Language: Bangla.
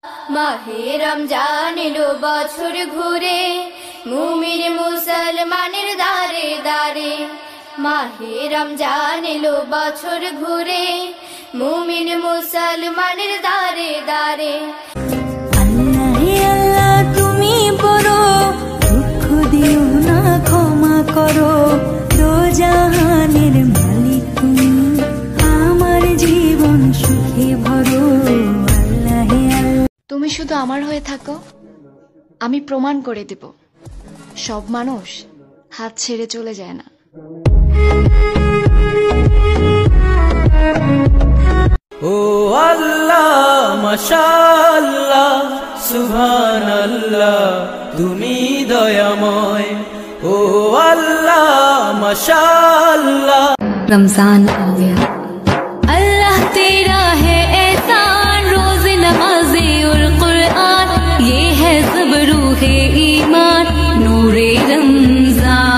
মাহে রমজান এলো বছর ঘুরে, মুমিন মুসলমানের দারে দারে। মাহে রমজান এলো বছর ঘুরে, মুমিন মুসলমানের দারে দারে। আল্লাহ আল্লাহ তুমি বড়, দুঃখ দিও না ক্ষমা করো, দোজাহানের মালিক তুমি, আমার জীবন সুখে ভরো। আল্লাহ আল্লাহ তুমি শুধু আমার হয়ে থাকো, আমি প্রমাণ করে দেব সব মানুষ হাত ছেড়ে চলে যায় না। ও আল্লাহ মাশাআল্লাহ সুবহানাল্লাহ তুমি দয়াময়। ও আল্লাহ মাশাআল্লাহ। रमजान आ गया, अल्लाह तेरा है एहसान, रोज नमाज़े और कुरान, ये है सब रूहे ईमान, नूरे रमजान।